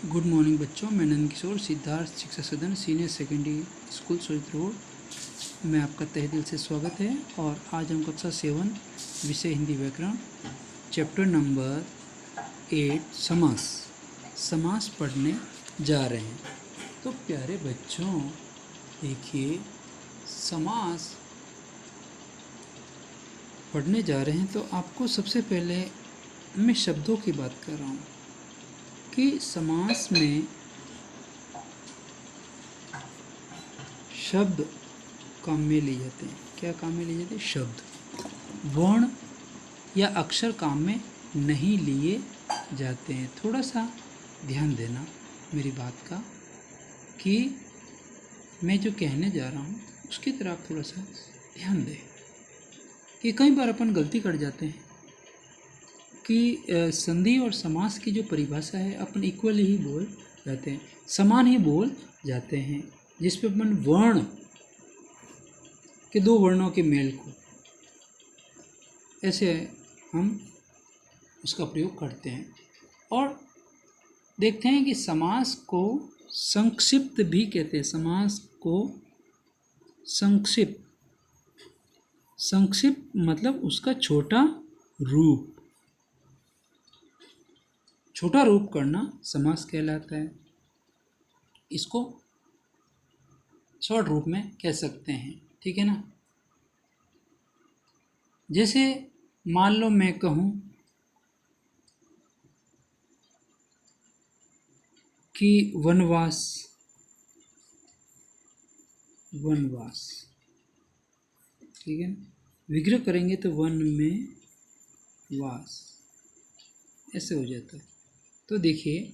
Good morning बच्चों, मैं नंद किशोर सिद्धार्थ शिक्षा सदन सीनियर सेकेंडरी स्कूल सोजित रोड में आपका तहे दिल से स्वागत है। और आज हम कक्षा 7 विषय हिंदी व्याकरण चैप्टर नंबर 8 समास पढ़ने जा रहे हैं। तो प्यारे बच्चों देखिए, समास पढ़ने जा रहे हैं तो आपको सबसे पहले मैं शब्दों की बात कर रहा हूँ कि समास में शब्द काम में लिए जाते हैं। क्या काम में लिए जाते हैं? शब्द। वर्ण या अक्षर काम में नहीं लिए जाते हैं। थोड़ा सा ध्यान देना मेरी बात का कि मैं जो कहने जा रहा हूँ उसकी तरफ आप थोड़ा सा ध्यान दें कि कई बार अपन गलती कर जाते हैं कि संधि और समास की जो परिभाषा है अपन इक्वली ही बोल जाते हैं, समान ही बोल जाते हैं, जिस पे अपन वर्ण के दो वर्णों के मेल को ऐसे हम उसका प्रयोग करते हैं। और देखते हैं कि समास को संक्षिप्त भी कहते हैं। समास को संक्षिप्त मतलब उसका छोटा रूप करना समास कहलाता है। इसको शॉर्ट रूप में कह सकते हैं, ठीक है ना। जैसे मान लो मैं कहूँ कि वनवास, ठीक है ना। विग्रह करेंगे तो वन में वास ऐसे हो जाता है। तो देखिए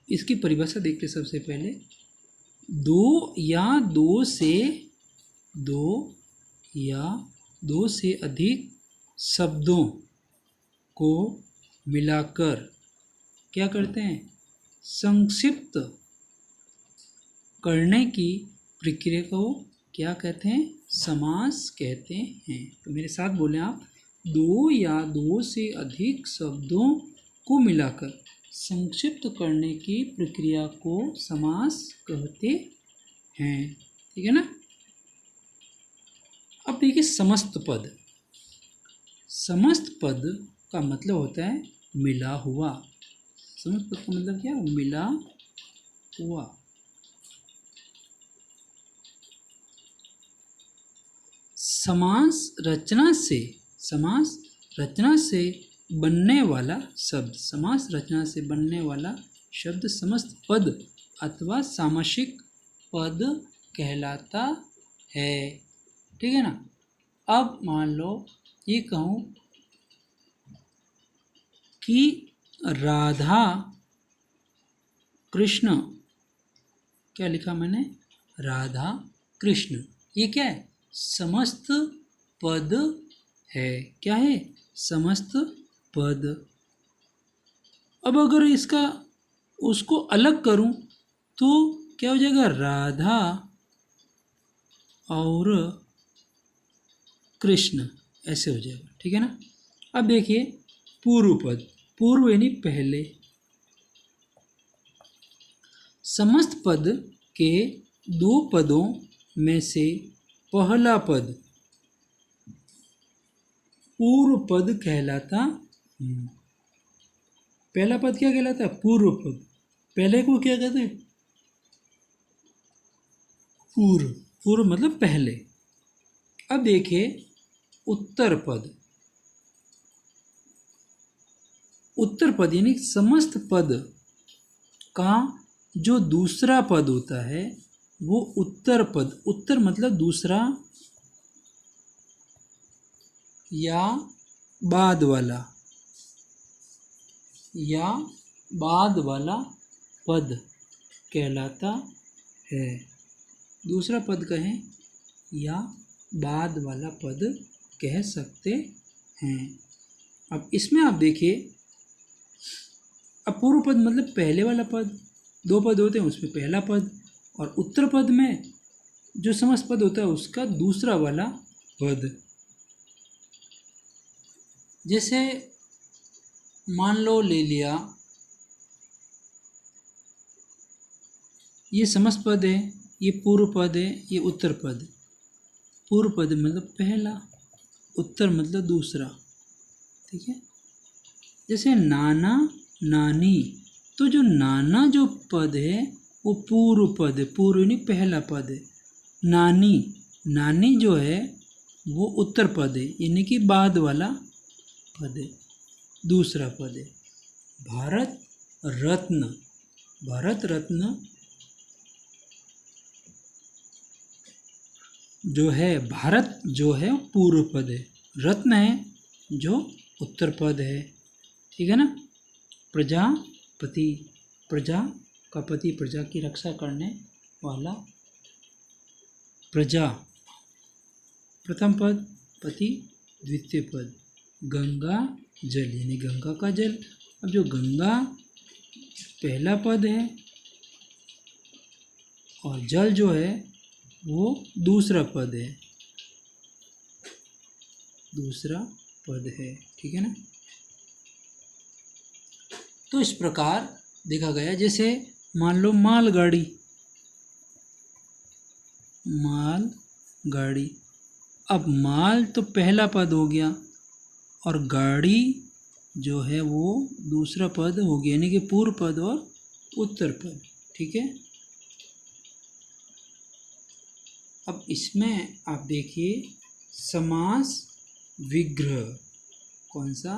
इसकी परिभाषा देखते सबसे पहले, दो या दो से अधिक शब्दों को मिलाकर क्या करते हैं? संक्षिप्त करने की प्रक्रिया को क्या कहते हैं? समास कहते हैं। तो मेरे साथ बोलें आप, दो या दो से अधिक शब्दों को मिलाकर संक्षिप्त करने की प्रक्रिया को समास कहते हैं, ठीक है ना। अब देखिए समस्त पद का मतलब होता है मिला हुआ। समस्त पद का मतलब क्या? मिला हुआ। समास रचना से बनने वाला शब्द समस्त पद अथवा सामासिक पद कहलाता है, ठीक है ना। अब मान लो ये कहूँ कि राधा कृष्ण, क्या लिखा मैंने? राधा कृष्ण, ये क्या है? समस्त पद है। क्या है? समस्त पद। अब अगर उसको अलग करूं तो क्या हो जाएगा? राधा और कृष्ण ऐसे हो जाएगा, ठीक है ना। अब देखिए पूर्व यानी पहले। समस्त पद के दो पदों में से पहला पद पूर्व पद कहलाता। पहला पद क्या कहलाता है? पूर्व पद। पहले को क्या कहते हैं? पूर्व मतलब पहले। अब देखिए उत्तर पद यानी समस्त पद का जो दूसरा पद होता है वो उत्तर पद। उत्तर मतलब दूसरा या बाद वाला पद कहलाता है। दूसरा पद कहें या बाद वाला पद कह सकते हैं। अब इसमें आप देखिए, अब पूर्व पद मतलब पहले वाला पद, दो पद होते हैं उसमें पहला पद, और उत्तर पद में जो समस्त पद होता है उसका दूसरा वाला पद। जैसे मान लो ले लिया ये समस्त पद है, ये पूर्व पद है, ये उत्तर पद। पूर्व पद मतलब पहला, उत्तर मतलब दूसरा। ठीक है, जैसे नाना नानी, तो जो नाना जो पद है वो पूर्व पद है, पूर्व यानी पहला पद है। नानी, नानी जो है वो उत्तर पद है, यानी कि बाद वाला पद है, दूसरा पद है। भारत रत्न, भारत रत्न जो है, भारत जो है पूर्व पद है, रत्न है जो उत्तर पद है। ठीक है ना। प्रजापति, प्रजा का पति, प्रजा की रक्षा करने वाला, प्रजा प्रथम पद, पति द्वितीय पद। गंगा जल यानी गंगा का जल। अब जो गंगा पहला पद है और जल जो है वो दूसरा पद है, दूसरा पद है। ठीक है ना। तो इस प्रकार देखा गया, जैसे मान लो मालगाड़ी, मालगाड़ी, अब माल तो पहला पद हो गया और गाड़ी जो है वो दूसरा पद हो गया, यानी कि पूर्व पद और उत्तर पद। ठीक है। अब इसमें आप देखिए समास विग्रह, कौन सा?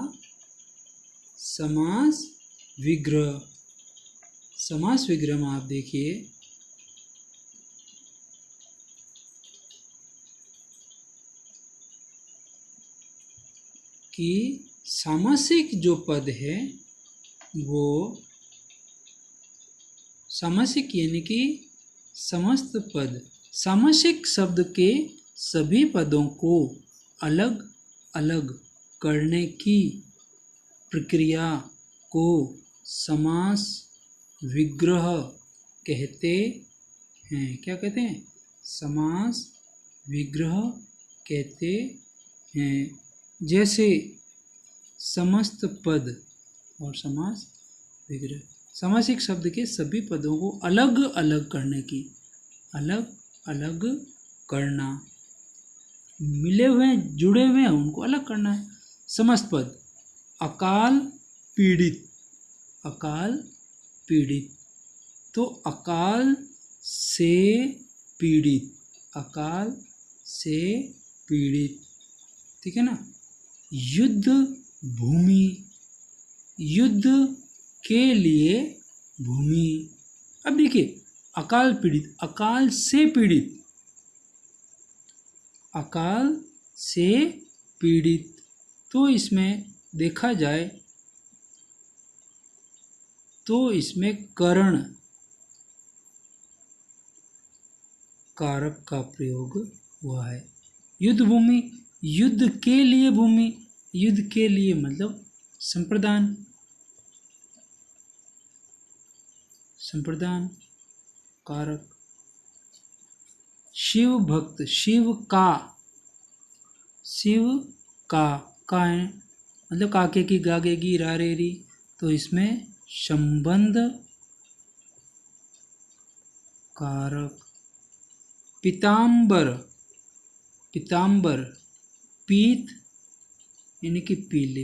समास विग्रह। समास विग्रह में आप देखिए कि सामासिक जो पद है वो, सामासिक यानी कि समस्त पद, सामासिक शब्द के सभी पदों को अलग अलग करने की प्रक्रिया को समास विग्रह कहते हैं। क्या कहते हैं? समास विग्रह कहते हैं। जैसे समस्त पद और समास विग्रह, सामासिक शब्द के सभी पदों को अलग अलग करने की, अलग अलग करना, मिले हुए जुड़े हुए हैं उनको अलग करना है। समस्त पद, अकाल पीड़ित, अकाल पीड़ित, तो अकाल से पीड़ित, अकाल से पीड़ित। ठीक है ना। युद्ध भूमि, युद्ध के लिए भूमि। अब देखिए अकाल पीड़ित, अकाल से पीड़ित, अकाल से पीड़ित, तो इसमें देखा जाए तो इसमें करण कारक का प्रयोग हुआ है। युद्ध भूमि, युद्ध के लिए भूमि, युद्ध के लिए मतलब संप्रदान, संप्रदान कारक। शिव भक्त, शिव का, शिव का है मतलब काके की गागे की रारेरी, तो इसमें संबंध कारक। पीताम्बर, पीताम्बर पीत यानी कि पीले,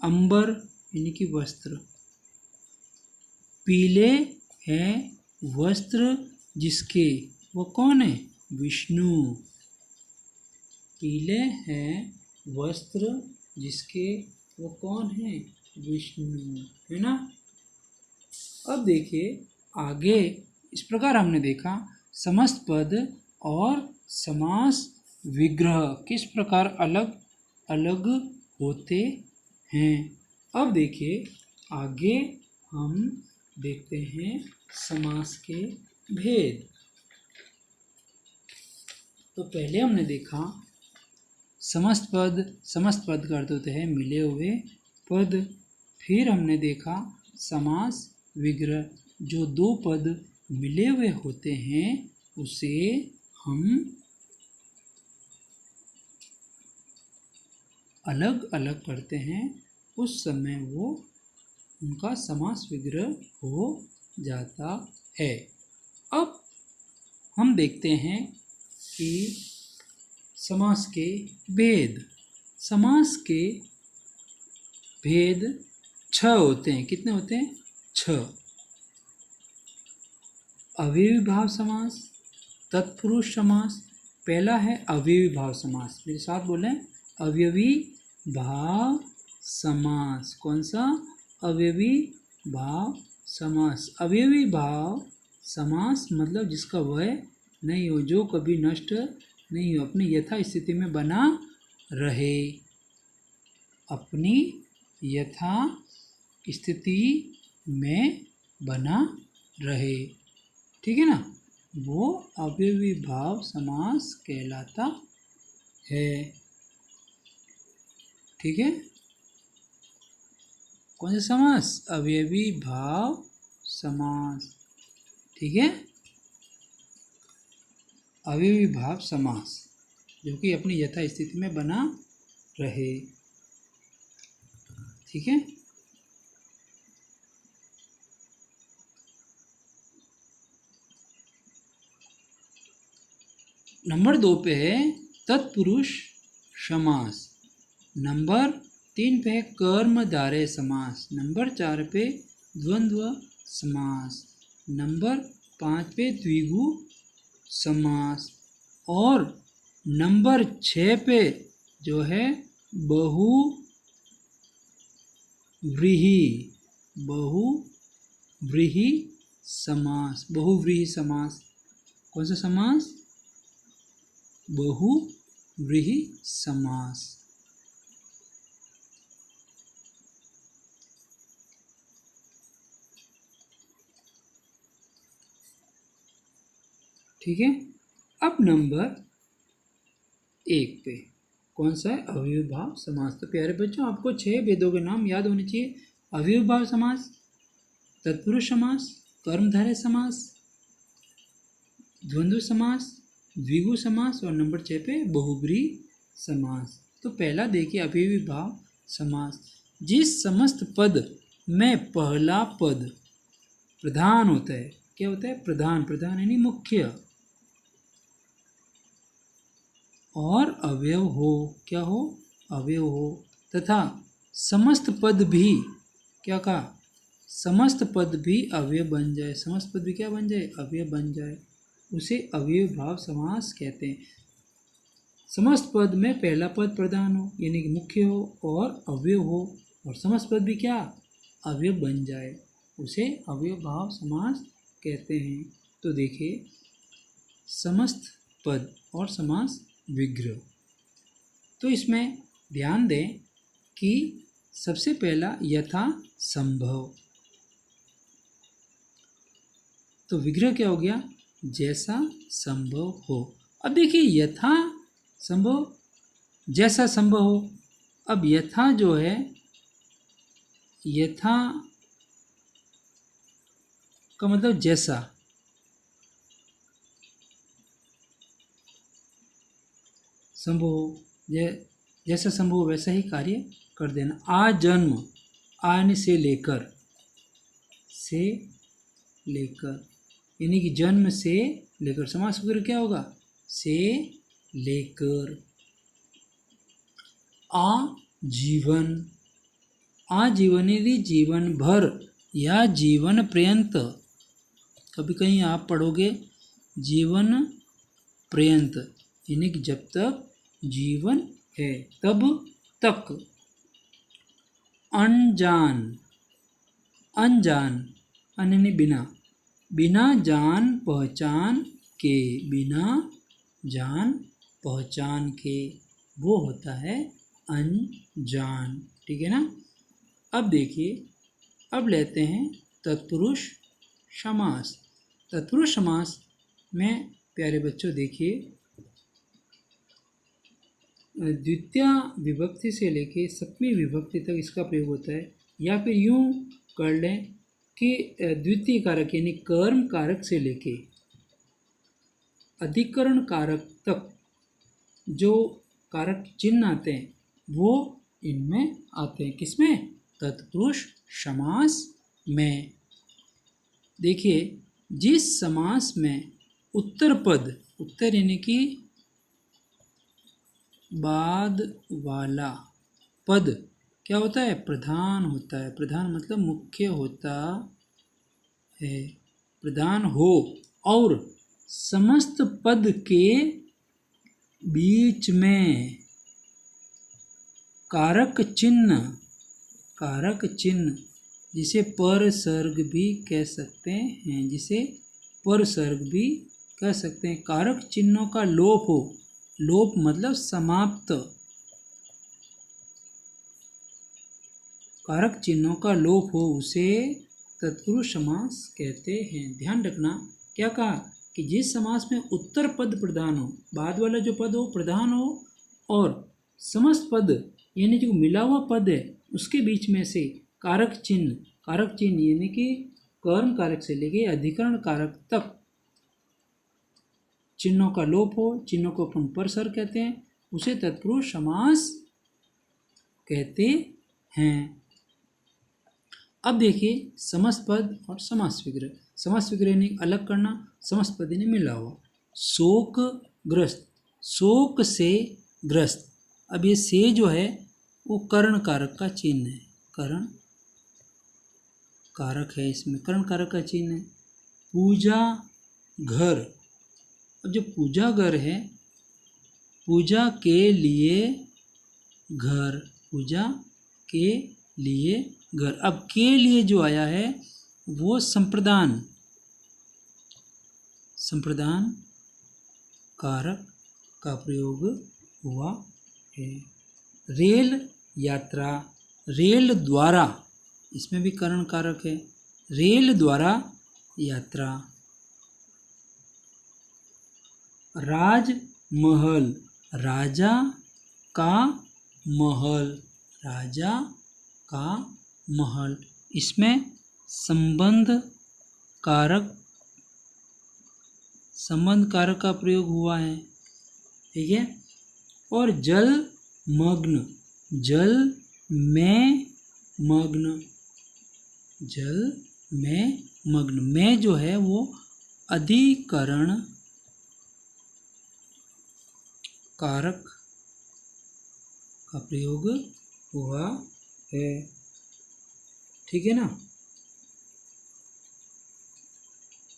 अंबर यानी कि वस्त्र, पीले हैं वस्त्र जिसके, वो कौन है? विष्णु। पीले हैं वस्त्र जिसके, वो कौन है? विष्णु, है ना। अब देखिए आगे, इस प्रकार हमने देखा समस्त पद और समास विग्रह किस प्रकार अलग अलग होते हैं। अब देखिए आगे हम देखते हैं समास के भेद। तो पहले हमने देखा समस्त पद का अर्थ होता है मिले हुए पद। फिर हमने देखा समास विग्रह, जो दो पद मिले हुए होते हैं उसे हम अलग अलग करते हैं, उस समय वो उनका समास विग्रह हो जाता है। अब हम देखते हैं कि समास के भेद। समास के भेद 6 होते हैं। कितने होते हैं? 6। अव्ययी भाव समास, तत्पुरुष समास। पहला है अव्ययी भाव समास। मेरे साथ बोलें, अव्ययी भाव समास। कौन सा? अव्ययी भाव समास। अव्ययी भाव समास मतलब जिसका वय नहीं हो, जो कभी नष्ट नहीं हो, अपनी यथा स्थिति में बना रहे, अपनी यथा स्थिति में बना रहे। ठीक है ना? वो अव्ययी भाव समास कहलाता है। ठीक है? कौन सा समास? अव्ययी भाव समास। ठीक है? अव्ययी भाव समास जो कि अपनी यथा स्थिति में बना रहे। ठीक है? नंबर 2 पे है तत्पुरुष समास। नंबर 3 पे है कर्मधारय समास। नंबर 4 पे द्वंद्व समास। नंबर 5 पे द्विगु समास। और नंबर 6 पे जो है बहुव्रीहि समास। बहुव्रीहि समास। कौन सा समास? बहुव्रीहि समास। ठीक है? अब नंबर 1 पे कौन सा है? अव्ययी भाव समास। तो प्यारे बच्चों, आपको 6 भेदों के नाम याद होने चाहिए। अव्ययी भाव समास, तत्पुरुष समास, कर्मधारय समास, द्वंद्व समास, द्विगु समास और नंबर 6 पे बहुव्रीहि समास। तो पहला देखिए अव्ययी भाव समास। जिस समस्त पद में पहला पद प्रधान होता है। क्या होता है? प्रधान। प्रधान यानी मुख्य। और अवयव हो। क्या हो? अवयव हो। तथा समस्त पद भी, क्या कहा? समस्त पद भी अवयव बन जाए। समस्त पद भी क्या बन जाए? अवयव बन जाए, उसे अव्ययी भाव समास कहते हैं। समस्त पद में पहला पद प्रधान हो यानी कि मुख्य हो और अवयव हो, और समस्त पद भी क्या? अवयव बन जाए, उसे अव्ययी भाव समास कहते हैं। तो देखिए, समस्त पद और समास विग्रह। तो इसमें ध्यान दें कि सबसे पहला यथा संभव। तो विग्रह क्या हो गया? जैसा संभव हो। अब देखिए, यथा संभव, जैसा संभव हो। अब यथा जो है, यथा का मतलब जैसा। संभव हो, जैसा संभव हो वैसा ही कार्य कर देना। आ जन्म, आने से लेकर, से लेकर यानी कि जन्म से लेकर। समास वगैरह क्या होगा? से लेकर। आजीवन, आजीवन यदि जीवन भर या जीवन पर्यंत। कभी कहीं आप पढ़ोगे जीवन पर्यंत यानी कि जब तक जीवन है तब तक। अनजान, अनजान यानी बिना, बिना जान पहचान के, बिना जान पहचान के, वो होता है अनजान। ठीक है ना? अब देखिए, अब लेते हैं तत्पुरुष समास। तत्पुरुष समास में प्यारे बच्चों देखिए, द्वितीय विभक्ति से लेके सप्तमी विभक्ति तक इसका प्रयोग होता है। या फिर यूँ कर लें कि द्वितीय कारक यानी कर्म कारक से लेके अधिकरण कारक तक जो कारक चिन्ह आते हैं वो इनमें आते हैं। किसमें? तत्पुरुष समास में। देखिए, जिस समास में उत्तर पद, उत्तर यानी कि बाद वाला पद क्या होता है, प्रधान होता है। प्रधान मतलब मुख्य होता है, प्रधान हो, और समस्त पद के बीच में कारक चिन्ह, कारक चिन्ह जिसे परसर्ग भी कह सकते हैं, जिसे परसर्ग भी कह सकते हैं, कारक चिन्हों का लोप हो, लोप मतलब समाप्त, कारक चिन्हों का लोप हो उसे तत्पुरुष समास कहते हैं। ध्यान रखना क्या कहा कि जिस समास में उत्तर पद प्रधान हो, बाद वाला जो पद हो प्रधान हो, और समस्त पद यानी जो मिला हुआ पद है उसके बीच में से कारक चिन्ह, कारक चिन्ह यानी कि कर्म कारक से लेके अधिकरण कारक तक चिन्हों का लोप हो, चिन्हों को अपन परसर्ग कहते हैं, उसे तत्पुरुष समास कहते हैं। अब देखिए समस्त पद और समास विग्रह। समास विग्रह ने अलग करना, समस्त पद ने मिला हुआ। शोक ग्रस्त, शोक से ग्रस्त। अब ये से जो है वो कर्ण कारक का चिन्ह है, कर्ण कारक है, इसमें कर्ण कारक का चिन्ह है। पूजा घर, अब जो पूजा घर है, पूजा के लिए घर, पूजा के लिए घर। अब के लिए जो आया है वो संप्रदान, संप्रदान कारक का प्रयोग हुआ है। रेल यात्रा, रेल द्वारा, इसमें भी कर्ण कारक है, रेल द्वारा यात्रा। राजमहल, राजा का महल, राजा का महल, इसमें संबंध कारक, संबंध कारक का प्रयोग हुआ है, ठीक है। और जल मग्न, जल में मग्न, जल में मग्न, में जो है वो अधिकरण कारक का प्रयोग हुआ है, ठीक है ना।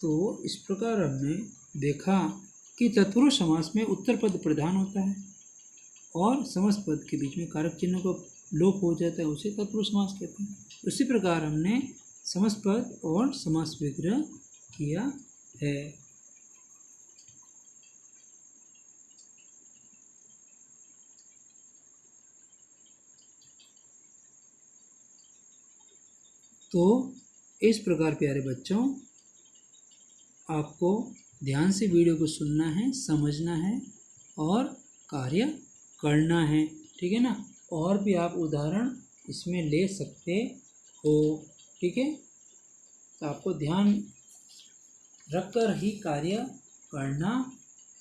तो इस प्रकार हमने देखा कि तत्पुरुष समास में उत्तर पद प्रधान होता है और समस्त पद के बीच में कारक चिन्हों का लोप हो जाता है, उसे तत्पुरुष समास कहते हैं। उसी प्रकार हमने समस्त पद और समास विग्रह किया है। तो इस प्रकार प्यारे बच्चों, आपको ध्यान से वीडियो को सुनना है, समझना है और कार्य करना है, ठीक है ना। और भी आप उदाहरण इसमें ले सकते हो, ठीक है। तो आपको ध्यान रखकर ही कार्य करना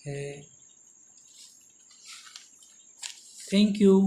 है। Thank you.